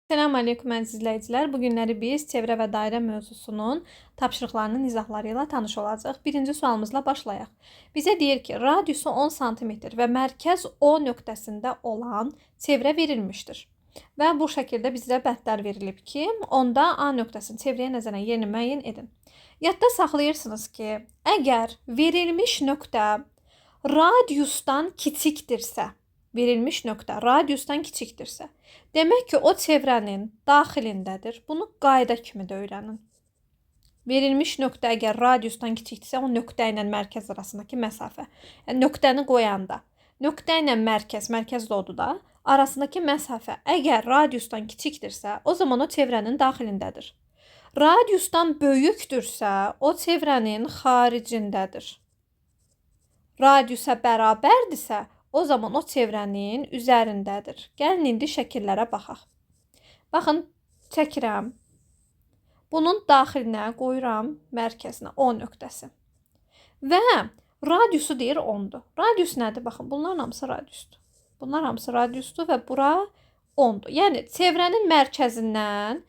Selamun Aleyküm əziz izləyicilər. Bu günləri biz çevrə və dairə mövzusunun tapşırıqlarının izahları ilə tanış olacağıq. Birinci sualımızla başlayaq. Bizə deyir ki, radiusu 10 sm və mərkəz O nöqtəsində olan çevrə verilmişdir. Və bu şəkildə bizə bəndlər verilib ki, onda A nöqtəsinin çevrəyə nəzərən yerini müəyyən edin. Yadda saxlayırsınız ki, əgər verilmiş nöqtə radiusdan kiçikdirsə, demək ki, o çevrənin daxilindədir. Bunu qayda kimi də öyrənin. Verilmiş nöqtə əgər radiusdan kiçikdirsə, o nöqtə ilə mərkəz arasındakı məsafə. Yəni, nöqtəni qoyanda, nöqtə ilə mərkəz odur da, arasındakı məsafə əgər radiusdan kiçikdirsə, o zaman o çevrənin daxilindədir. Radiusdan böyükdürsə, o çevrənin xaricindədir. Radiusa bərabərdirsə, o zaman o çevrənin üzərindədir. Gəlin indi şəkillərə baxaq. Baxın, çəkirəm. Bunun daxilinə qoyuram mərkəzinə O nöqtəsi. Və radiusu deyir 10'dur. Radius nədir? Baxın, bunların hamısı radiusdur. Bunlar hamısı radiusdur və bura 10'dur. Yəni, çevrənin mərkəzindən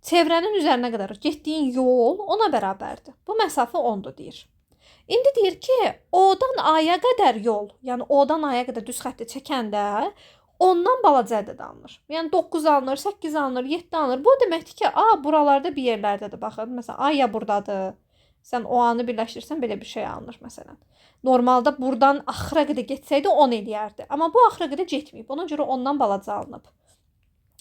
çevrənin üzərinə qədər getdiyin yol ona bərabərdir. Bu məsafə 10'dur deyir. İndi deyir ki, O'dan A'ya qədər yol, yəni O'dan A'ya qədər düz xətti çəkəndə ondan balaca ədəd alınır. Yəni 9 alınır, 8 alınır, 7 alınır. Bu deməkdir ki, A buralarda bir yerlərdədir. Baxın, məsələn, A ya buradadır. Sən o A'nı birləşdirsən belə bir şey alınır məsələn. Normalda buradan axıra qədər getsəydi 10 eləyərdi. Amma bu axıra qədər getməyib. Ona görə ondan balaca alınıb.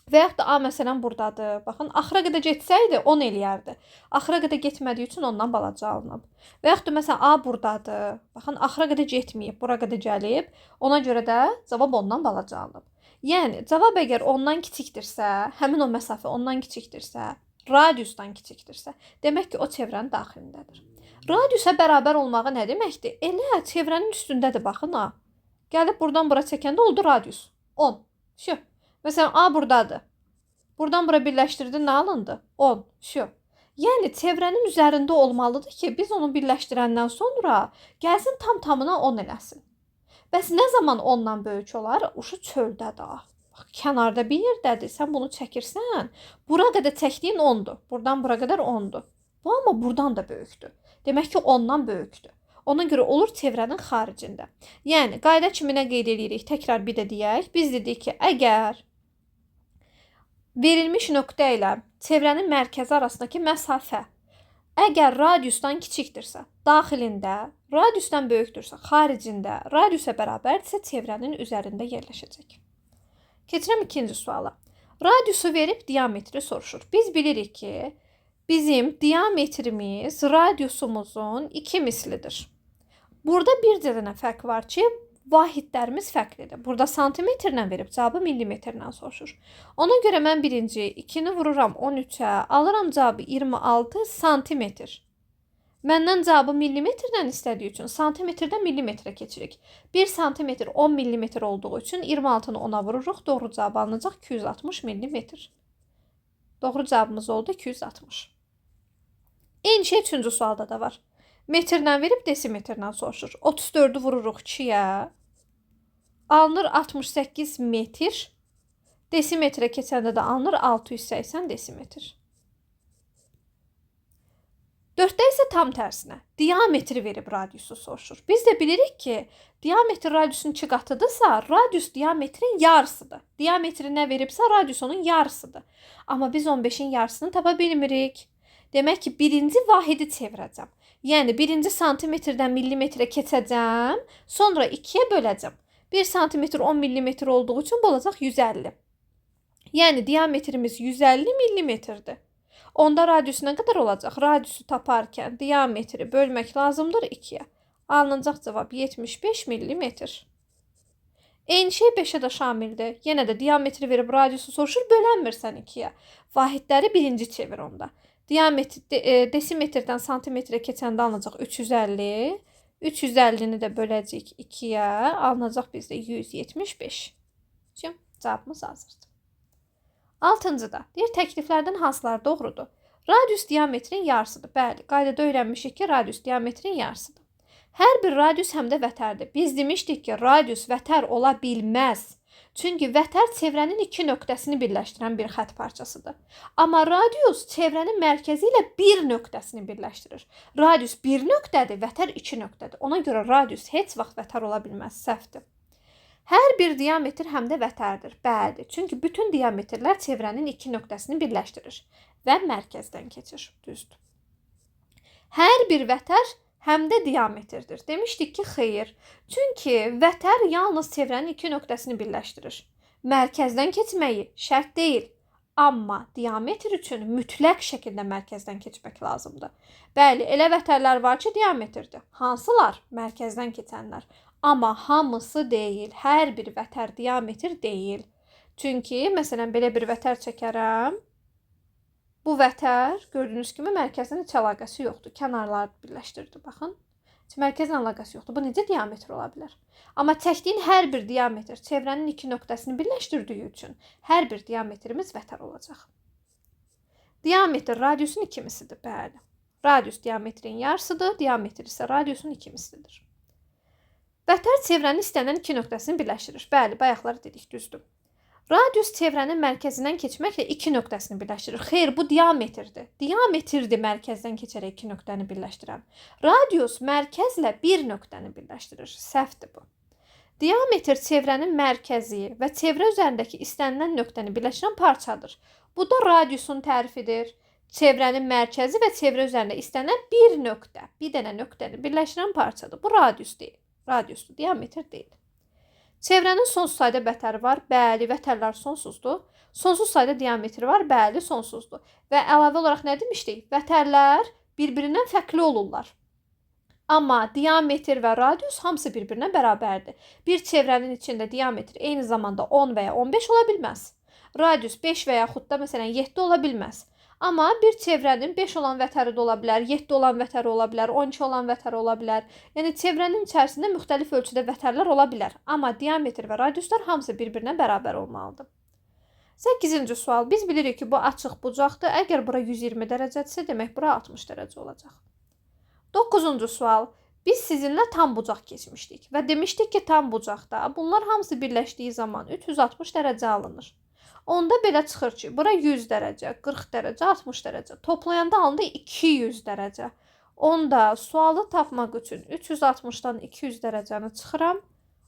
Və yaxud da A məsələn buradadır. Baxın, axıra qədər getsəydi 10 eləyərdi. Axıra qədər getmədiyi üçün ondan balaca alınıb. Və yaxud da məsələn A buradadır. Baxın, axıra qədər getməyib, bura qədər gəlib. Ona görə də cavab ondan balaca alınıb. Yəni, cavab əgər ondan kiçikdirsə, həmin o məsafə ondan kiçikdirsə, radiusdan kiçikdirsə, demək ki, o çevrənin daxilindədir. Radiusa bərabər olmağı nə deməkdir? Elə çevrənin üstündədir, baxın A. Gəlib buradan bura çəkəndə oldu radius. 10. Şu. Məsələn, A buradadır. Buradan bura birləşdirdi, nə alındı? 10. Şu. Yəni, çevrənin üzərində olmalıdır ki, biz onu birləşdirəndən sonra gəlsin tam-tamına 10 eləsin. Bəs nə zaman 10'dan böyük olar? Uşu çöldədir. Bax, kənarda bir yerdədir. Sən bunu çəkirsən, bura qədər çəkdiyin 10'dur. Buradan bura qədər 10'dur. Bu amma buradan da böyükdür. Demək ki, 10'dan böyükdür. Ona görə olur çevrənin xaricində. Yəni, qayda kimi nə qeyd edirik? Təkrar bir də deyək. Biz dedik ki, əgər verilmiş nöqtə ilə çevrənin mərkəzi arasındakı məsafə əgər radiusdan kiçikdirsə, daxilində, radiusdan böyükdürsə, xaricində, radiusa bərabərdirsə, çevrənin üzərində yerləşəcək. Keçirəm ikinci suala. Radiusu verib diametri soruşur. Biz bilirik ki, bizim diametrimiz radiusumuzun 2 mislidir. Burada bir dənə fərq var ki, vahidlərimiz fərqlidir. Burada santimetrlə verib, cavabı millimetrlə soruşur. Ona görə mən birinci 2'ni vururam 13'ə, alıram cavabı 26 santimetr. Məndən cavabı millimetrlə istədiyi üçün santimetrdən millimetrə keçirik. 1 santimetr 10 millimetr olduğu üçün 26'nı 10'a vururuq. Doğru cavab alınacaq 260 millimetr. Doğru cavabımız oldu 260. Eyni şey 3-cü sualda da var. Metrlə verib desimetrlə soruşur. 34'ü vururuq 2'yə. Alınır 68 metr. Desimetrə keçəndə də alınır 680 desimetr. 4'də isə tam tərsinə. Diametri verib radiusu soruşur. Biz də bilirik ki, diametr radiusun 2 qatıdırsa, radius diametrin yarısıdır. Diametri nə veribsə, radius onun yarısıdır. Amma biz 15'in yarısını tapa bilmirik. Demək ki, birinci vahidi çevirəcəm. Yəni, birinci santimetrdən millimetrə keçəcəm, sonra 2'yə böləcəm. 1 santimetr 10 millimetr olduğu üçün bu olacaq 150. Yəni, diametrimiz 150 millimetrdir. Onda radius nə qədər olacaq? Radiusu taparkən diametri bölmək lazımdır 2'yə. Alınacaq cavab 75 millimetr. Eyni şey 5'ə də şamildir. Yenə də diametri verib radiusu soruşur, bölənmirsən 2'yə. Vahidləri birinci çevir onda. Desimetrdən santimetrə keçəndə alınacaq 350. 350'ni də böləcək 2'yə. Alınacaq bizdə 175. Cavabımız hazırdır. 6-cıda. Deyir, təkliflərdən hansılar doğrudur? Radius diametrin yarısıdır. Bəli, qaydada öyrənmişik ki, radius diametrin yarısıdır. Hər bir radius həm də vətərdir. Biz demişdik ki, radius vətər ola bilməz. Çünki vətər çevrənin iki nöqtəsini birləşdirən bir xətt parçasıdır. Amma radius çevrənin mərkəzi ilə bir nöqtəsini birləşdirir. Radius bir nöqtədir, vətər iki nöqtədir. Ona görə radius heç vaxt vətər ola bilməz, səhvdir. Hər bir diametr həm də vətərdir. Bəli, çünki bütün diametrlər çevrənin iki nöqtəsini birləşdirir və mərkəzdən keçir. Düzdür. Hər bir vətər həm də diametrdir. Demişdik ki, xeyr. Çünki vətər yalnız çevrənin iki nöqtəsini birləşdirir. Mərkəzdən keçməyi şərt deyil. Amma diametr üçün mütləq şəkildə mərkəzdən keçmək lazımdır. Bəli, elə vətərlər var ki, diametrdir. Hansılar? Mərkəzdən keçənlər. Amma hamısı deyil. Hər bir vətər diametr deyil. Çünki, məsələn, belə bir vətər çəkərəm. Bu vətər, gördüyünüz kimi, mərkəzdən heç əlaqəsi yoxdur. Kənarlar birləşdirdi, baxın. Mərkəzlə əlaqəsi yoxdur. Bu necə diametr ola bilər? Amma çəkdiyin hər bir diametr çevrənin iki nöqtəsini birləşdirdiyi üçün hər bir diametrimiz vətər olacaq. Diametr radiusun ikimisidir, bəli. Radius diametrin yarısıdır, diametr isə radiusun ikimisidir. Vətər çevrənin istənilən iki nöqtəsini birləşdirir. Bəli, bayaqları dedik, düzdür. Radius çevrənin mərkəzindən keçməklə iki nöqtəsini birləşdirir. Xeyr, bu diametrdir. Diametrdir mərkəzdən keçərək iki nöqtəni birləşdirən. Radius mərkəzlə bir nöqtəni birləşdirir. Səhvdir bu. Diametr çevrənin mərkəzi və çevrə üzərindəki istənilən nöqtəni birləşdirən parçadır. Bu da radiusun tərifidir. Çevrənin mərkəzi və çevrə üzərində istənilən bir nöqtə, bir dənə nöqtəni birləşdirən parçadır. Bu radius deyil. Radiusdur, diametr deyil. Çevrənin sonsuz sayda vətəri var. Bəli, vətərlər sonsuzdur. Sonsuz sayda diametri var. Bəli, sonsuzdur. Və əlavə olaraq nə demişdik? Vətərlər bir-birindən fərqli olurlar. Amma diametr və radius hamısı bir-birinə bərabərdir. Bir çevrənin içində diametr eyni zamanda 10 və ya 15 ola bilməz. Radius 5 və yaxud da məsələn 7 ola bilməz. Amma bir çevrənin 5 olan vətəri də ola bilər, 7 olan vətəri ola bilər, 12 olan vətəri ola bilər. Yəni çevrənin içərisində müxtəlif ölçüdə vətərlər ola bilər. Amma diametr və radiuslar hamısı bir-birinə bərabər olmalıdır. 8-ci sual. Biz bilirik ki, bu açıq bucaqdır. Əgər bura 120 dərəcədirsə, demək bura 60 dərəcə olacaq. 9-cu sual. Biz sizinlə tam bucaq keçmişdik və demişdik ki, tam bucaqda bunlar hamısı birləşdiyi zaman 360 dərəcə alınır. Onda belə çıxır ki, bura 100 dərəcə, 40 dərəcə, 60 dərəcə. Toplayanda alındı 200 dərəcə. Onda sualı tapmaq üçün 360-dan 200 dərəcəni çıxıram,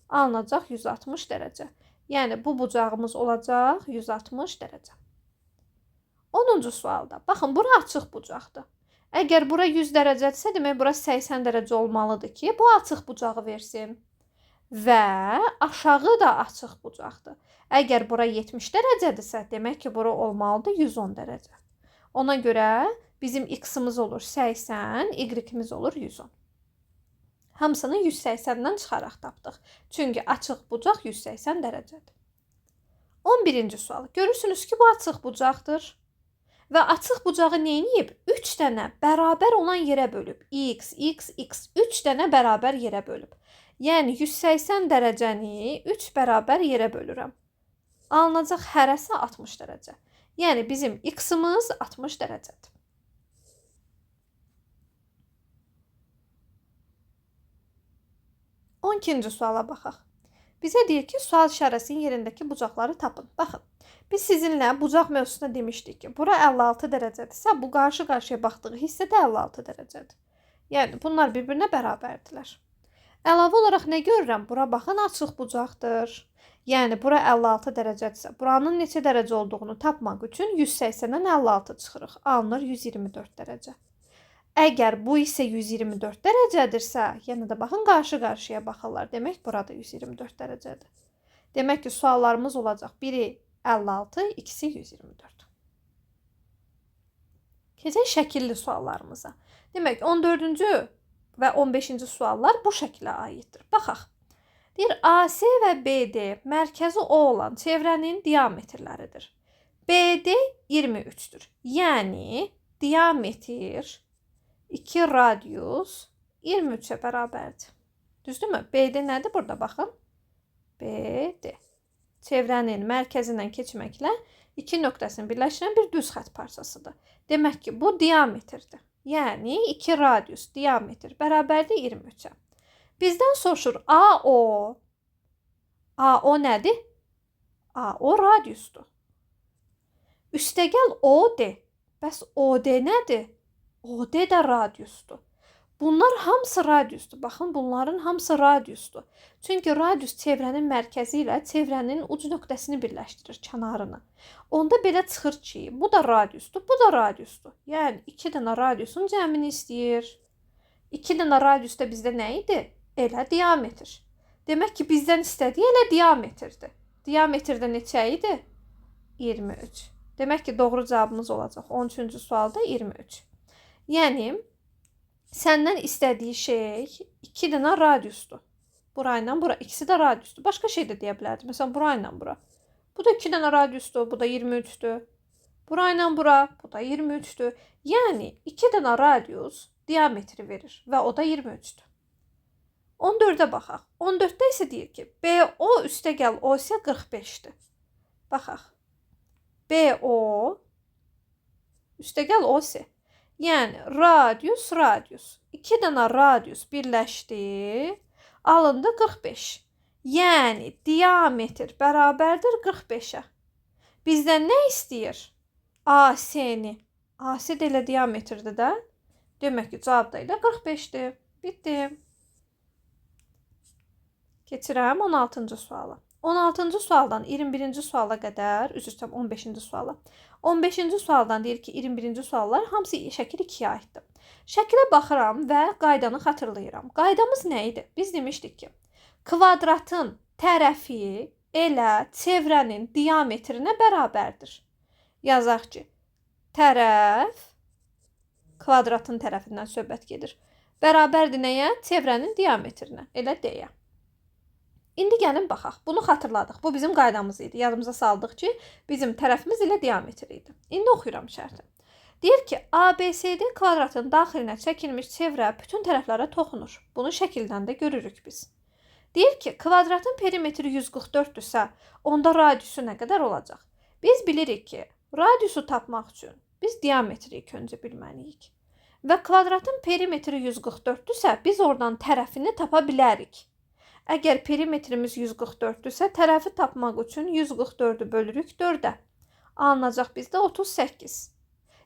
alınacaq 160 dərəcə. Yəni, bu bucağımız olacaq 160 dərəcə. 10-cu sualda. Baxın, bura açıq bucaqdır. Əgər bura 100 dərəcədirsə, demək, bura 80 dərəcə olmalıdır ki, bu açıq bucağı versin. Və aşağı da açıq bucaqdır. Əgər bura 70 dərəcədirsə, demək ki, bura olmalıdır 110 dərəcə. Ona görə bizim x-imiz olur 80, y-imiz olur 110. Hamısını 180-dən çıxaraq tapdıq. Çünki açıq bucaq 180 dərəcədir. 11-ci sual. Görürsünüz ki, bu açıq bucaqdır. Və açıq bucağı neyniyib? 3 dənə bərabər olan yerə bölüb. X, x, x. 3 dənə bərabər yerə bölüb. Yəni, 180 dərəcəni 3 bərabər yerə bölürəm. Alınacaq hərəsi 60 dərəcə. Yəni, bizim x-imiz 60 dərəcədir. 12-ci suala baxaq. Bizə deyir ki, sual işarəsinin yerindəki bucaqları tapın. Baxın, biz sizinlə bucaq mövzusunda demişdik ki, bura 56 dərəcədirsə, bu qarşı-qarşıya baxdığı hissə də 56 dərəcədir. Yəni, bunlar bir-birinə bərabərdirlər. Əlavə olaraq nə görürəm? Bura baxın, açıq bucaqdır. Yəni, bura 56 dərəcədirsə, buranın neçə dərəcə olduğunu tapmaq üçün 180-dən 56 çıxırıq. Alınır 124 dərəcə. Əgər bu isə 124 dərəcədirsə, yenə də baxın, qarşı-qarşıya baxırlar. Demək, burada 124 dərəcədir. Demək ki, suallarımız olacaq. Biri 56, ikisi 124. Keçək şəkilli suallarımıza. Demək, 14-cü və 15-ci suallar bu şəkilə aiddir. Baxaq. Deyir, AC və BD mərkəzi O olan çevrənin diametrləridir. BD 23-dür. Yəni, diametr 2 radius 23-ə bərabərdir. Düzdürmü? BD nədir? Burada baxın. BD. Çevrənin mərkəzindən keçməklə iki nöqtəsini birləşdirən bir düz xətt parçasıdır. Demək ki, bu diametrdir. Yəni, 2 radius, diametr bərabərdir 23-ə. Bizdən soruşur AO. AO nədir? A, o radiusdur. Üstəgəl OD. Bəs OD nədir? OD də radiusdur. Bunlar hamısı radiusdur. Baxın, bunların hamısı radiusdur. Çünki radius çevrənin mərkəzi ilə çevrənin uc nöqtəsini birləşdirir, kənarını. Onda belə çıxır ki, bu da radiusdur, bu da radiusdur. Yəni 2 dənə radiusun cəmini istəyir. 2 dənə radius da bizdə nə idi? Elə diametr. Demək ki, bizdən istədiyi elə diametrdir. Diametr də neçə idi? 23. Demək ki, doğru cavabımız olacaq. 13-cü sualda 23. Yəni səndən istədiyi şey 2 dənə radiusdur. Bura ilə bura, ikisi də radiusdur. Başqa şey də deyə bilərdi. Məsələn, bura ilə bura. Bu da 2 dənə radiusdur, bu da 23-dür. Bura ilə bura, bu da 23-dür. Yəni 2 dənə radius diametri verir və o da 23-dür. 14-ə baxaq. 14-də isə deyir ki, BO üstəgəl OS 45-dir. Baxaq. BO üstəgəl OS. Yəni radius, radius. 2 dənə radius birləşdi, alındı 45. Yəni diametr bərabərdir 45-ə. Bizdən nə istəyir? AC-ni. AC də elə diametrdir də. Demək ki, cavab da elə 45-dir. Bitdi. Keçirəm 16-cı suala. 16-cı sualdan 21-ci suala qədər, üzr istəyirəm 15-ci suala. 15-ci sualdan deyir ki, 21-ci suallar hamısı şəkil 2-yə aiddir. Şəkilə baxıram və qaydanı xatırlayıram. Qaydamız nə idi? Biz demişdik ki, kvadratın tərəfi elə çevrənin diametrinə bərabərdir. Yazaq ki, tərəf kvadratın tərəfindən söhbət gedir. Bərabərdir nəyə? Çevrənin diametrinə. Elə deyə. İndi gəlin baxaq. Bunu xatırladıq. Bu bizim qaydamız idi. Yadımıza saldıq ki, bizim tərəfimiz ilə diametr idi. İndi oxuyuram şərti. Deyir ki, ABCD kvadratın daxilinə çəkilmiş çevrə bütün tərəflərə toxunur. Bunu şəkildən də görürük biz. Deyir ki, kvadratın perimetri 144-dürsə, onda radiusu nə qədər olacaq? Biz bilirik ki, radiusu tapmaq üçün biz diametri ilk öncə bilməliyik. Və kvadratın perimetri 144-dürsə, biz oradan tərəfini tapa bilərik. Əgər perimetrimiz 144-dürsə, tərəfi tapmaq üçün 144-ü bölürük 4-ə. Alınacaq bizdə 38.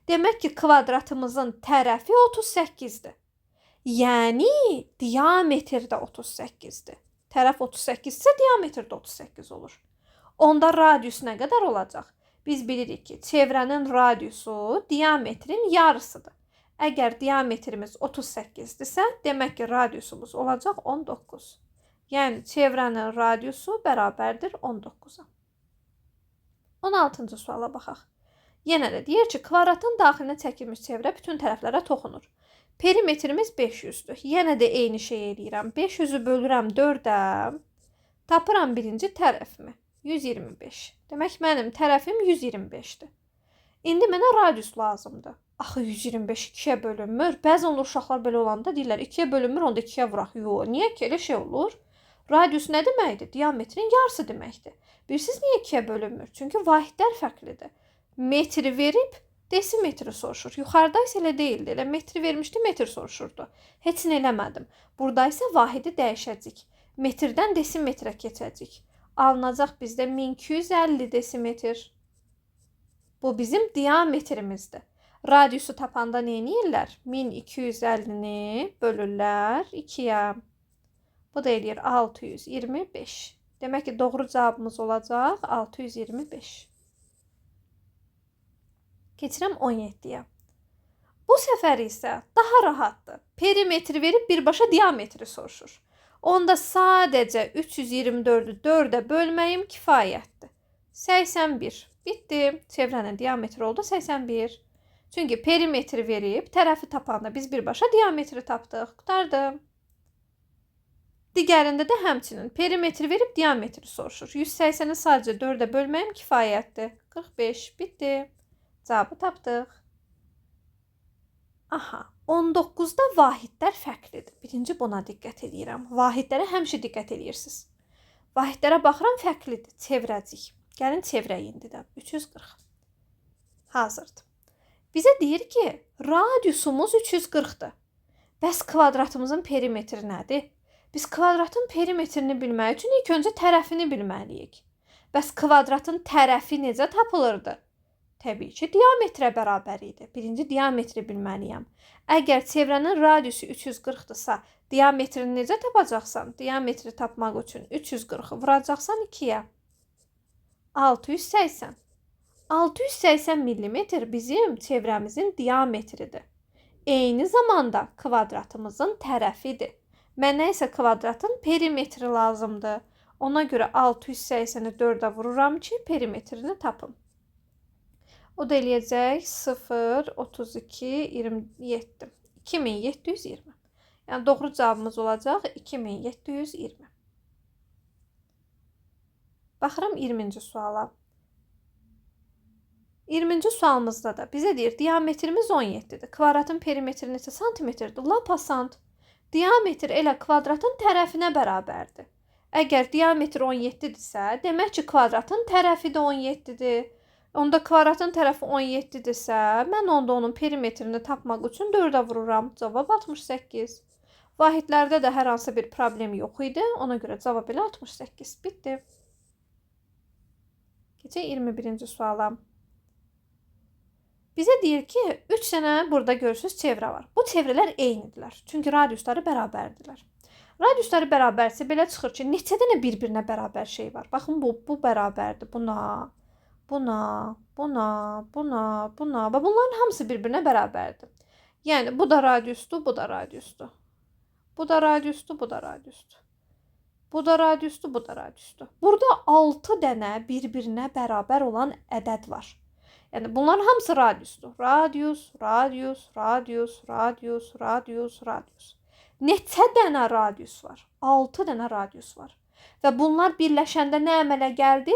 Demək ki, kvadratımızın tərəfi 38-dir. Yəni, diametr də 38-dir. Tərəf 38-sə, diametr də 38 olur. Onda radius nə qədər olacaq? Biz bilirik ki, çevrənin radiusu diametrin yarısıdır. Əgər diametrimiz 38-dirsə, demək ki, radiusumuz olacaq 19. Yəni, çevrənin radiusu bərabərdir 19-a. 16-cı suala baxaq. Yenə də deyir ki, kvadratın daxilinə çəkilmiş çevrə bütün tərəflərə toxunur. Perimetrimiz 500-dür. Yenə də eyni şey eləyirəm. 500-ü bölürəm 4-ə. Tapıram birinci tərəfimi. 125. Demək, mənim tərəfim 125-dir. İndi mənə radius lazımdır. Axı 125 2-yə bölünmür. Bəzən uşaqlar belə olanda deyirlər, 2-yə bölünmür, onda 2-yə vuraq. Yox, niyə ki, elə şey olur? Radius nə deməkdir? Diametrin yarısı deməkdir. Bilirsiniz niyə 2-yə bölünmür? Çünki vahidlər fərqlidir. Metri verib desimetri soruşur. Yuxarıda isə elə deyildi. Elə metri vermişdi, metr soruşurdu. Heç nə eləmədim. Burada isə vahidi dəyişəcək. Metrdən desimetrə keçəcək. Alınacaq bizdə 1250 desimetr. Bu bizim diametrimizdir. Radiusu tapanda nə edirlər? 1250-ni bölürlər 2-yə. Bu da eləyir 625. Demək ki, doğru cavabımız olacaq 625. Keçirəm 17-yə. Bu səfər isə daha rahatdır. Perimetri verib birbaşa diametri soruşur. Onda sadəcə 324-ü 4-ə bölməyim kifayətdir. 81. Bitdi. Çevrənin diametri oldu 81. Çünki perimetri verib tərəfi tapanda biz birbaşa diametri tapdıq. Qurtardım. Digərində də həmçinin perimetri verib diametri soruşur. 180-i sadəcə 4-ə bölməyim kifayətdir. 45. Bitdi. Cavabı tapdıq. Aha. 19-da vahidlər fərqlidir. Birinci buna diqqət edirəm. Vahidlərə həmişə diqqət edirsiniz. Vahidlərə baxıram fərqlidir. Çevrəcik. Gəlin çevrəyi indidən. 340. Hazırdır. Bizə deyir ki, radiusumuz 340-dır. Bəs kvadratımızın perimetri nədir? Biz kvadratın perimetrini bilmək üçün ilk öncə tərəfini bilməliyik. Bəs kvadratın tərəfi necə tapılırdı? Təbii ki, diametrə bərabər idi. Birinci diametri bilməliyəm. Əgər çevrənin radiusu 340-dırsa, diametrini necə tapacaqsan? Diametri tapmaq üçün 340-ı vuracaqsan 2-yə. 680. 680 millimetr bizim çevrəmizin diametridir. Eyni zamanda kvadratımızın tərəfidir. Mənə isə kvadratın perimetri lazımdır. Ona görə 680-i 4-ə vururam ki, perimetrini tapım. O da eləyəcək 0, 32, 27. 2720. Yəni doğru cavabımız olacaq 2720. Baxıram 20-ci suala. 20-ci sualımızda da bizə deyir, diametrimiz 17-dir. Kvadratın perimetri neçə santimetrdir? Lap asant. Diametr elə kvadratın tərəfinə bərabərdir. Əgər diametr 17-dirsə, demək ki, kvadratın tərəfi də 17-dir. Onda kvadratın tərəfi 17-dirsə, mən onda onun perimetrini tapmaq üçün 4-ə vururam. Cavab 68. Vahidlərdə də hər hansı bir problem yox idi. Ona görə cavab elə 68. Bitdi. Keçək 21-ci suala. Bizə deyir ki, 3 dənə burada görürsünüz çevrə var. Bu çevrələr eynidirlər. Çünki radiusları bərabərdirlər. Radiusları bərabərsə belə çıxır ki, neçə dənə bir-birinə bərabər şey var. Baxın, bu bərabərdir buna, buna, buna, buna, buna və bunların hamısı bir-birinə bərabərdir. Yəni, bu da radiusdur, bu da radiusdur. Bu da radiusdur, bu da radiusdur. Bu da radiusdur, bu da radiusdur. Burada 6 dənə bir-birinə bərabər olan ədəd var. Yəni, bunların hamısı radiusdur. Radius, radius, radius, radius, radius, radius. Neçə dənə radius var? 6 dənə radius var. Və bunlar birləşəndə nə əmələ gəldi?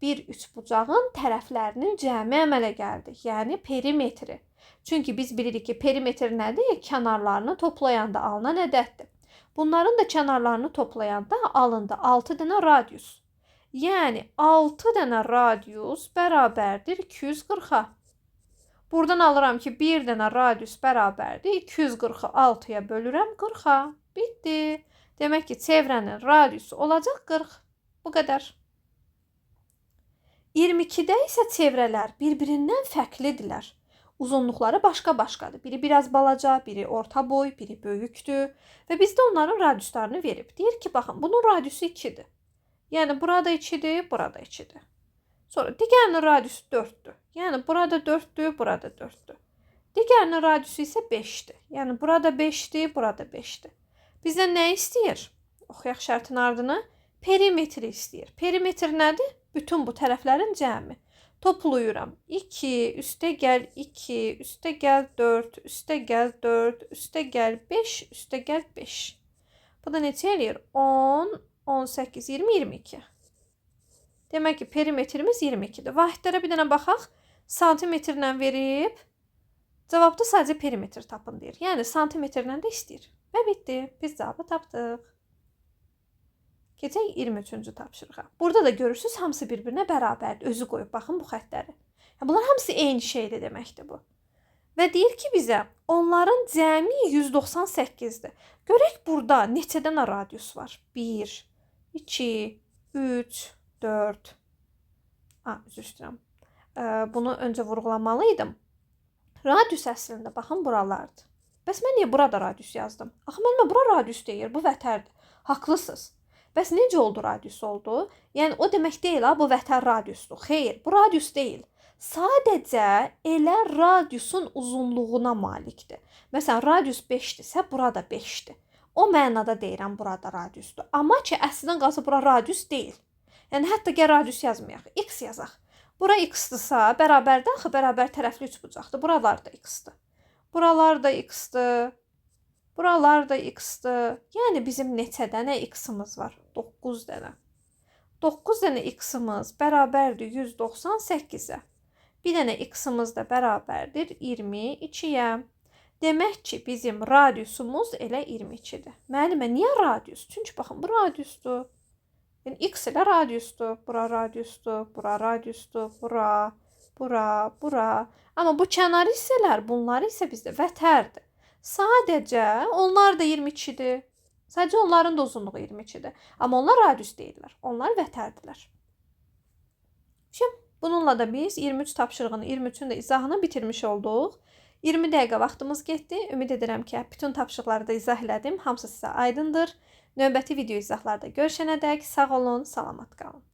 Bir üçbucağın tərəflərinin cəmi əmələ gəldi. Yəni, perimetri. Çünki biz bilirik ki, perimetr nədir? Kənarlarını toplayanda alınan ədəddir. Bunların da kənarlarını toplayanda alındı 6 dənə radius. Yəni, 6 dənə radius bərabərdir 240-a. Buradan alıram ki, 1 dənə radius bərabərdir 240-ı 6-ya bölürəm 40-a. Bitdi. Demək ki, çevrənin radiusu olacaq 40. Bu qədər. 22-də isə çevrələr bir-birindən fərqlidirlər. Uzunluqları başqa-başqadır. Biri biraz balaca, biri orta boy, biri böyükdür. Və bizdə onların radiuslarını verib. Deyir ki, baxın, bunun radiusu 2-dir. Yəni, burada 2-dir, burada 2-dir. Sonra digərinin radiusu 4-dür. Yəni, burada 4-dür, burada 4-dür. Digərinin radiusu isə 5-dir. Yəni, burada 5-dir, burada 5-dir. Bizdən nə istəyir? Oxuyaq şərtin ardını. Perimetri istəyir. Perimetr nədir? Bütün bu tərəflərin cəmi. Toplayıram. 2, üstə gəl 2, üstə gəl 4, üstə gəl 4, üstə gəl 5, üstə gəl 5. Bu da neçə eləyir? 10, 18, 20, 22. Demək ki, perimetrimiz 22-dir. Vahidlərə bir dənə baxaq. Santimetrlə verib, cavabda sadəcə perimetr tapın deyir. Yəni, santimetrlə də istəyir. Və bitdi. Biz cavabı tapdıq. Keçək 23-cü tapşırığa. Burada da görürsünüz, hamısı bir-birinə bərabərdir. Özü qoyub, baxın bu xətləri. Bunlar hamısı eyni şeydir deməkdir bu. Və deyir ki, bizə onların cəmi 198-dir. Görək burada neçə dənə radius var? 1, 2, 3, 4. Üzr istəyirəm. Bunu öncə vurğulamalıydım. Radius əslində, baxın, buralardır. Bəs mən niyə burada radius yazdım? Axı, mənimə bura radius deyir, bu vətərdir. Haqlısınız. Bəs necə oldu radius oldu? Yəni, o demək deyil, bu vətər radiusdur. Xeyr, bu radius deyil. Sadəcə elə radiusun uzunluğuna malikdir. Məsələn, radius 5-dirsə, burada 5-dir. O mənada deyirəm, burada radiusdur. Amma ki, əslində qalsa bura radius deyil. Yəni, hətta gəl radius yazmayaq, x yazaq. Bura x-dırsa, bərabərdə, axı, bərabər tərəfli üçbucaqdır. Buralar da x-dır. Buralar da x-dır. Buralar da x-dır. Yəni, bizim neçə dənə x-imiz var? 9 dənə. 9 dənə x-imiz bərabərdir 198-ə. Bir dənə x-imiz də bərabərdir 22-yə. Demək ki, bizim radiusumuz elə 22-dir. Müəllimə, niyə radius? Çünki, baxın, bu radiusdur. Yəni, x ilə radiusdur. Bura radiusdur, bura radiusdur, bura, bura, bura. Amma bu kənar hissələr, bunlar isə bizdə vətərdir. Sadəcə, onlar da 22-dir. Sadəcə, onların da uzunluğu 22-dir. Amma onlar radius deyirlər. Onlar vətərdirlər. Bununla da biz 23 tapşırığını, 23-ün də izahını bitirmiş olduq. 20 dəqiqə vaxtımız getdi. Ümid edirəm ki, bütün tapşırıqları da izah elədim. Hamısı sizə aydındır. Növbəti video izahlarda görüşənədək sağ olun, salamat qalın.